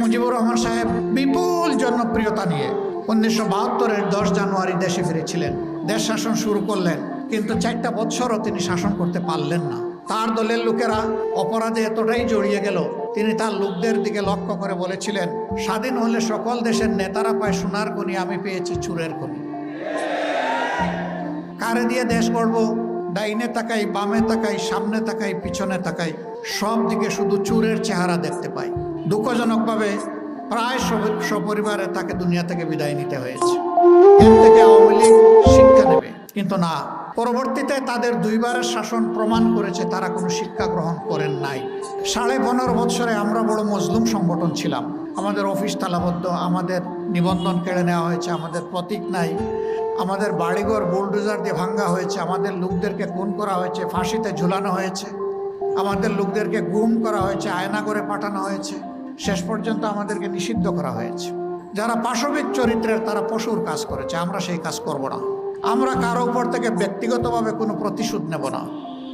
মুজিবুর রহমান সাহেব বিপুল জনপ্রিয়তা নিয়ে 1972-এর 10 জানুয়ারি দেশে ফিরেছিলেন। দেশ শাসন শুরু করলেন, কিন্তু 4টা বছরও তিনি শাসন করতে পারলেন না। তার দলের লোকেরা অপরাধে এতটাই জড়িয়ে গেল, তিনি তার লোকদের দিকে লক্ষ্য করে বলেছিলেন, স্বাধীন হলে সকল দেশের নেতারা পায় সোনার খনি, আমি পেয়েছি চুরের খনি। কারে দিয়ে দেশ গড়ব? ডাইনে তাকাই, বামে তাকাই, সামনে তাকাই, পিছনে তাকাই, সব দিকে শুধু চুরের চেহারা দেখতে পাই। দুঃখজনকভাবে প্রায় সপরিবারে তাকে দুনিয়া থেকে বিদায় নিতে হয়েছে। এর থেকে আওয়ামী লীগ শিক্ষা নেবে, কিন্তু না। পরবর্তীতে তাদের 2বারের শাসন প্রমাণ করেছে তারা কোনো শিক্ষা গ্রহণ করেন নাই। 15.5 বছরে আমরা বড় মজলুম সংগঠন ছিলাম। আমাদের অফিস তালাবদ্ধ, আমাদের নিবন্ধন কেড়ে নেওয়া হয়েছে, আমাদের প্রতীক নাই, আমাদের বাড়িঘর বুলডোজার দিয়ে ভাঙ্গা হয়েছে, আমাদের লোকদেরকে খুন করা হয়েছে, ফাঁসিতে ঝুলানো হয়েছে, আমাদের লোকদেরকে গুম করা হয়েছে, আয়না করে পাঠানো হয়েছে, শেষ পর্যন্ত আমাদেরকে নিষিদ্ধ করা হয়েছে। যারা পাশবিক চরিত্রের তারা পশুর কাজ করেছে, আমরা সেই কাজ করব না। আমরা কারো উপর থেকে ব্যক্তিগতভাবে কোনো প্রতিশোধ নেব না।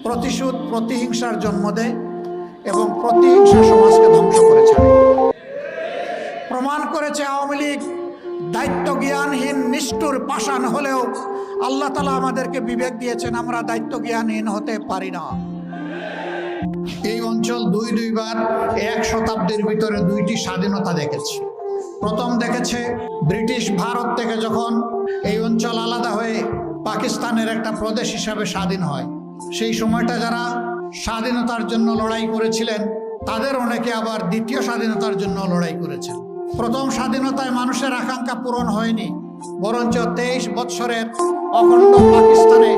প্রতিশোধ প্রতিহিংসার জন্ম দেয় এবং প্রতিহিংসা সমাজকে ধ্বংস করে ছাড়ে। প্রমাণ করেছে আওয়ামী লীগ দায়িত্ব জ্ঞানহীন, নিষ্ঠুর, পাষাণ হলেও আল্লাহ তাআলা আমাদেরকে বিবেক দিয়েছেন, আমরা দায়িত্ব জ্ঞানহীন হতে পারি না। এই অঞ্চল দুইবার 1 শতাব্দীর ভিতরে 2টি স্বাধীনতা দেখেছে। প্রথম দেখেছে ব্রিটিশ ভারত থেকে যখন এই অঞ্চল আলাদা হয়ে পাকিস্তানের একটা প্রদেশ হিসাবে স্বাধীন হয়। সেই সময়টা যারা স্বাধীনতার জন্য লড়াই করেছিলেন তাদের অনেকে আবার দ্বিতীয় স্বাধীনতার জন্য লড়াই করেছেন। প্রথম স্বাধীনতায় মানুষের আকাঙ্ক্ষা পূরণ হয়নি, বরঞ্চ 23 বৎসরের অখণ্ড পাকিস্তানে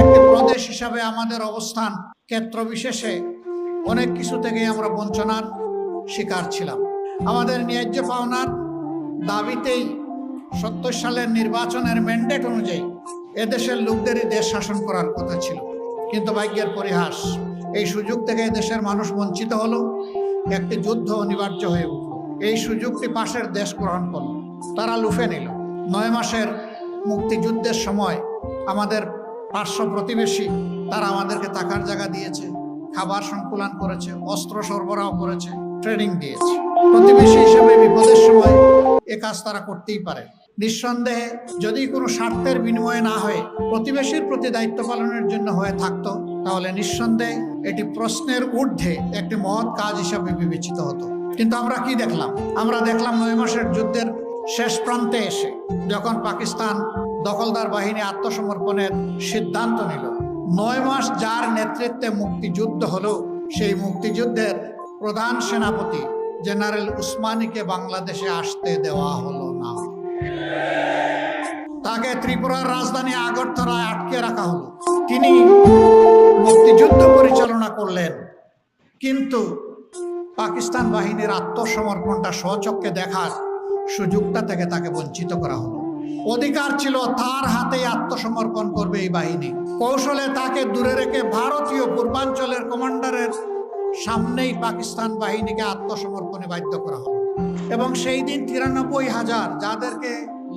একটি প্রদেশ হিসাবে আমাদের অবস্থান ক্ষেত্র বিশেষে অনেক কিছু থেকে আমরা বঞ্চনার শিকার ছিলাম। আমাদের ন্যায্য পাওনার দাবিতেই 70 সালের নির্বাচনের ম্যান্ডেট অনুযায়ী এদেশের লোকদেরই দেশ শাসন করার কথা ছিল, কিন্তু ভাগ্যের পরিহাস, এই সুযোগ থেকে এদেশের মানুষ বঞ্চিত হলো। একটি যুদ্ধ অনিবার্য হয়ে উঠল। এই সুযোগটি পাশের দেশ গ্রহণ করল, তারা লুফে নিল। 9 মাসের মুক্তিযুদ্ধের সময় আমাদের পার্শ্ব প্রতিবেশী তারা আমাদেরকে থাকার জায়গা দিয়েছে, খাবার সংকুলান করেছে, অস্ত্র সরবরাহ করেছে, ট্রেনিং দিয়েছে। প্রতিবেশী হিসেবে বিপদের সময় এ কাজ তারা করতেই পারে। নিঃসন্দেহে যদি কোনো স্বার্থের বিনিময়ে না হয়ে প্রতিবেশীর প্রতি দায়িত্ব পালনের জন্য হয়ে থাকতো, তাহলে নিঃসন্দেহে এটি প্রশ্নের ঊর্ধ্বে একটি মহৎ কাজ হিসাবে বিবেচিত হতো। কিন্তু আমরা কি দেখলাম? আমরা দেখলাম 9 মাসের যুদ্ধের শেষ প্রান্তে এসে যখন পাকিস্তান দখলদার বাহিনী আত্মসমর্পণের সিদ্ধান্ত নিল, 9 মাস যার নেতৃত্বে মুক্তিযুদ্ধ হলো, সেই মুক্তিযুদ্ধের প্রধান সেনাপতি জেনারেল উসমানীকে বাংলাদেশে আসতে দেওয়া হলো না। তাকে ত্রিপুরার রাজধানী আগরতলায় আটকে রাখা হলো। তিনি মুক্তিযুদ্ধ পরিচালনা করলেন, কিন্তু পাকিস্তান বাহিনীর আত্মসমর্পণটা স্বচক্ষে দেখার সুযোগটা থেকে তাকে বঞ্চিত করা হলো। অধিকার ছিল তার হাতেই আত্মসমর্পণ করবে এই বাহিনী। কৌশলে তাকে দূরে রেখে ভারতীয় পূর্বাঞ্চলের কমান্ডারের সামনেই পাকিস্তান বাহিনীকে আত্মসমর্পণে বাধ্য করা হলো। এবং সেই দিন 93,000 যাদেরকে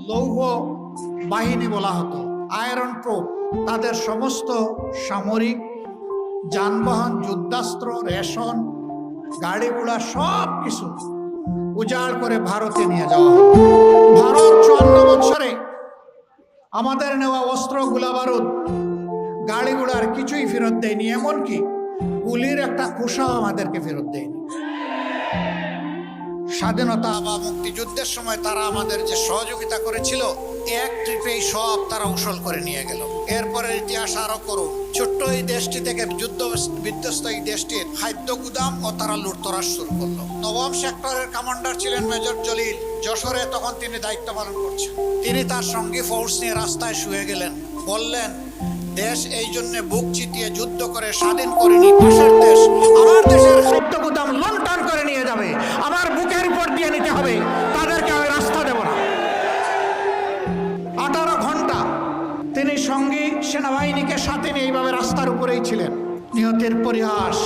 লৌহ বাহিনী বলা হতো, আয়রন ট্রুপ, তাদের সমস্ত সামরিক যানবাহন, যুদ্ধাস্ত্র, রেশন, গাড়ি ঘোড়া সব কিছু উজাড় করে ভারতে নিয়ে যাওয়া হলো। ভারত 54 বছরে আমাদের নেওয়া অস্ত্র, গোলাবারুদ, গাড়ি ঘোড়ার কিছুই ফেরত দেয়নি, এমনকি গুলির একটা খোসাও আমাদেরকে ফেরত দেয়নি। স্বাধীনতা বা মুক্তিযুদ্ধের সময় তারা আমাদের যে সহযোগিতা করেছিল, এক ট্রিপেই সব তারা উসল করে নিয়ে গেল। এরপরে ইতিহাস আরো করুন। ছোট্ট এই দেশটি থেকে যুদ্ধ বিধ্বস্ত এই দেশটির খাদ্য গুদাম ও তারা লুটতরাজ শুরু করলো। 9ম সেক্টরের কমান্ডার ছিলেন মেজর জলিল, যশোরে তখন তিনি দায়িত্ব পালন করছেন। তিনি তার সঙ্গী ফোর্স নিয়ে রাস্তায় শুয়ে গেলেন, বললেন, দেশ এই জন্য বুক চিতিয়ে যুদ্ধ করে স্বাধীন করেনি পাশের দেশ আমার দেশের খাদ্য গুদাম লুণ্ঠন করে নিয়ে যাবে, আমার বুকের উপর দিয়ে নিতে হবে, তাদেরকে আমি রাস্তা দেব না। 18 ঘন্টা তিনি সঙ্গী সেনাবাহিনীকে সাথে নিয়ে এইভাবে রাস্তার উপরেই ছিলেন। নিহতের পরিহাস,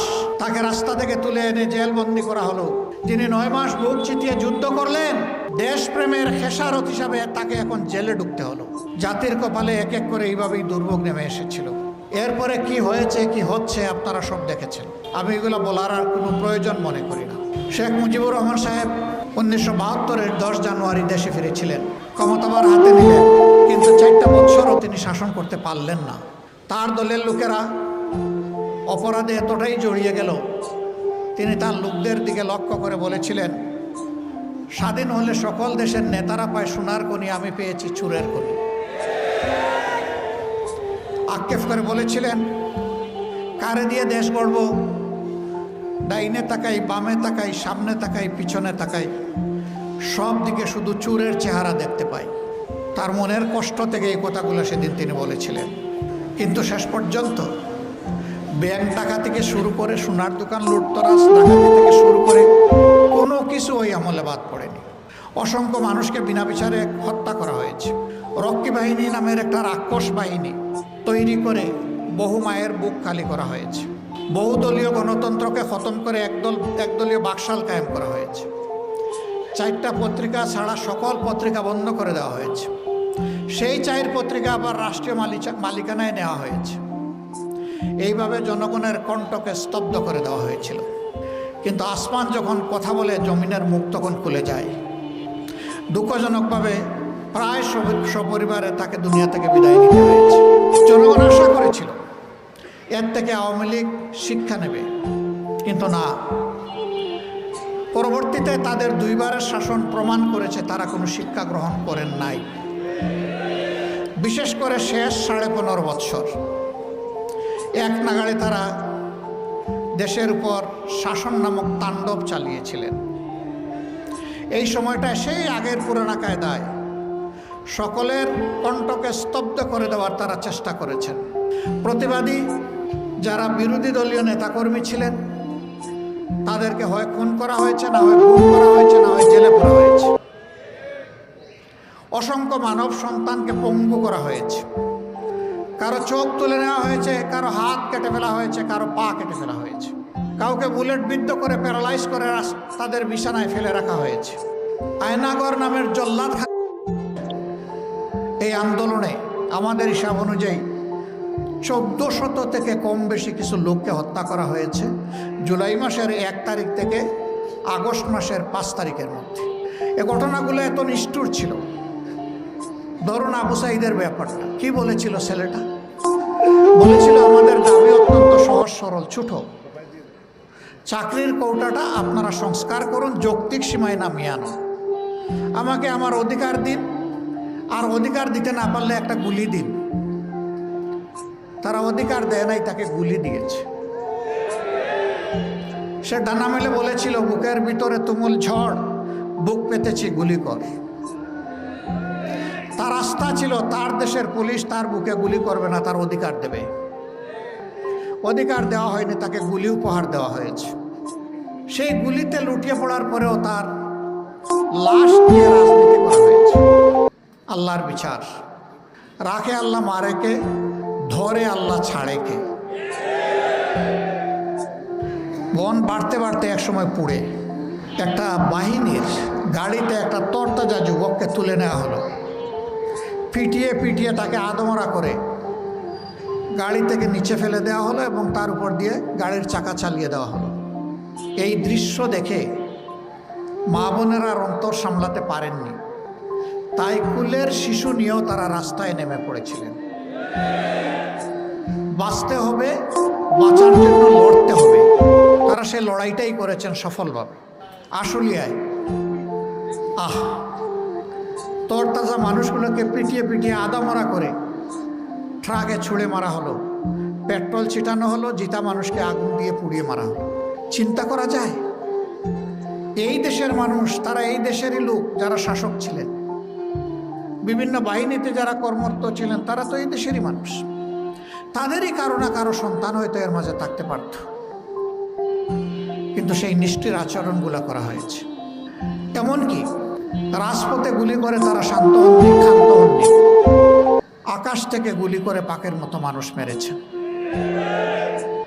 তাকে রাস্তা থেকে তুলে এনে জেলবন্দি করা হলো। যিনি 9 মাস বুক চিতিয়ে যুদ্ধ করলেন, দেশপ্রেমের খেসারত হিসাবে তাকে এখন জেলে ঢুকতে হলো। জাতির কপালে এক এক করে এইভাবেই দুর্ভোগ নেমে এসেছিল। এরপরে কি হয়েছে, কি হচ্ছে আপনারা সব দেখেছেন। আমি এগুলো বলার আর কোনো প্রয়োজন মনে করি না। শেখ মুজিবুর রহমান সাহেব 1972-এর 10 জানুয়ারি দেশে ফিরেছিলেন, ক্ষমতাবার হাতে নিলেন, কিন্তু 4টা বছরও তিনি শাসন করতে পারলেন না। তার দলের লোকেরা অপরাধে এতটাই জড়িয়ে গেল, তিনি তার লোকদের দিকে লক্ষ্য করে বলেছিলেন, স্বাধীন হলে সকল দেশের নেতারা পায় সোনার খনি, আমি পেয়েছি চুরের খনি। আক্ষেপ করে বলেছিলেন, কারে দিয়ে দেশ গড়ব? ডাইনে তাকাই, বামে তাকাই, সামনে তাকাই, পিছনে তাকাই, সব দিকে শুধু চুরের চেহারা দেখতে পাই। তার মনের কষ্ট থেকে এই কথাগুলো সেদিন তিনি বলেছিলেন। কিন্তু শেষ পর্যন্ত ব্যাংক টাকা থেকে শুরু করে সোনার দোকান লুটতরাজ ডাকাতি থেকে শুরু করে কোনো কিছু ওই আমলে বাদ পড়েনি। অসংখ্য মানুষকে বিনা বিচারে হত্যা করা হয়েছে। রক্ষী বাহিনী নামের একটা রাক্ষস বাহিনী তৈরি করে বহু মায়ের বুক খালি করা হয়েছে। বহুদলীয় গণতন্ত্রকে খতম করে একদলীয় বাকশাল কায়েম করা হয়েছে। 4টা পত্রিকা ছাড়া সকল পত্রিকা বন্ধ করে দেওয়া হয়েছে। সেই 4 পত্রিকা আবার রাষ্ট্রীয় মালিকানায় নেওয়া হয়েছে। এইভাবে জনগণের কণ্ঠকে স্তব্ধ করে দেওয়া হয়েছিল। কিন্তু আসমান যখন কথা বলে, জমিনের মুখ তখন খুলে যায়। দুঃখজনকভাবে প্রায় সপরিবারে তাকে দুনিয়া থেকে বিদায় নিতে হয়েছে। জনগণ আশা করেছিল এর থেকে আওয়ামী লীগ শিক্ষা নেবে, কিন্তু না। পরবর্তীতে তাদের 2বারের শাসন প্রমাণ করেছে তারা কোনো শিক্ষা গ্রহণ করেন নাই। বিশেষ করে শেষ 15.5 বৎসর এক নাগাড়ে তারা দেশের উপর শাসন নামক তাণ্ডব চালিয়েছিলেন। এই সময়টা সেই আগের পুরানা কায়দায় সকলের কণ্ঠকে স্তব্ধ করে দেওয়ার তারা চেষ্টা করেছেন। প্রতিবাদী যারা বিরোধী দলীয় নেতাকর্মী ছিলেন তাদেরকে হয় খুন করা হয়েছে, না হয় গুম করা হয়েছে, না হয় জেলে পড়া হয়েছে। অসংখ্য মানব সন্তানকে পঙ্গু করা হয়েছে। কারো চোখ তুলে নেওয়া হয়েছে, কারো হাত কেটে ফেলা হয়েছে, কারো পা কেটে ফেলা হয়েছে, কাউকে বুলেট বিদ্ধ করে প্যারালাইজ করে তাদের বিছানায় ফেলে রাখা হয়েছে। আয়নাগর নামের জল্লাদ এই আন্দোলনে আমাদের হিসাব অনুযায়ী 1400 থেকে কম বেশি কিছু লোককে হত্যা করা হয়েছে জুলাই মাসের 1 তারিখ থেকে আগস্ট মাসের 5 তারিখের মধ্যে। এই ঘটনাগুলো এত নিষ্ঠুর ছিল। ধরুন আবু সাঈদের ব্যাপারটা কি বলেছিল ছেলেটা? বলেছিল, আমাদের দাবি অত্যন্ত সহজ সরল ছোট, চাকরির কৌটাটা আপনারা সংস্কার করুন, যৌক্তিক সীমায় নামিয়ে আনুন, আমাকে আমার অধিকার দিন, আর অধিকার দিতে না পারলে একটা গুলি দিন। তারা অধিকার দেয় নাই, তাকে গুলি দিয়েছে। সে ডানা মেলে বলেছিল, বুকের ভিতরে তুমুল ঝড়, বুক পেতেছি, গুলি কর। তার আস্থা ছিল তার দেশের পুলিশ তার বুকে গুলি করবে না, তার অধিকার দেবে। অধিকার দেওয়া হয়নি, তাকে গুলি উপহার দেওয়া হয়েছে। সেই গুলিতে লুটিয়ে পড়ার পরেও তার লাশ নিয়ে রাজনীতি করা হয়েছে। আল্লাহর বিচার, রাখে আল্লাহ মারেকে, ধরে আল্লাহ ছাড়েকে। বন বাড়তে বাড়তে একসময় পুড়ে একটা বাহিনীর গাড়িতে একটা তরতাজা যুবককে তুলে নেওয়া হলো। পিটিয়ে পিটিয়ে তাকে আদমরা করে গাড়ি থেকে নিচে ফেলে দেওয়া হলো এবং তার উপর দিয়ে গাড়ির চাকা চালিয়ে দেওয়া হলো। এই দৃশ্য দেখে মা বোনেরা অন্তর সামলাতে পারেননি, তাই কুলের শিশু নিয়েও তারা রাস্তায় নেমে পড়েছিলেন। বাঁচতে হবে, বাঁচার জন্য লড়তে হবে। তারা সে লড়াইটাই করেছেন সফলভাবে। আশুলিয়ায় তরতাজা মানুষগুলোকে পিটিয়ে পিটিয়ে আদামরা করে ট্রাকে ছুঁড়ে মারা হলো, পেট্রোল ছিটানো হলো, জিতা মানুষকে আগুন দিয়ে পুড়িয়ে মারা হলো। চিন্তা করা যায়? এই দেশের মানুষ, তারা এই দেশেরই লোক যারা শাসক ছিলেন, বিভিন্ন বাহিনীতে যারা কর্মরত ছিলেন, তারা তো এই দেশেরই মানুষ। তাদেরই কারো না কারো সন্তান হয়তো এর মাঝে থাকতে পারত, কিন্তু সেই নিষ্ঠুর আচরণগুলো করা হয়েছে। এমনকি রাজপথে গুলি করে তারা শান্ত হননি, ক্ষান্ত হননি, আকাশ থেকে গুলি করে পাকের মতো মানুষ মেরেছে।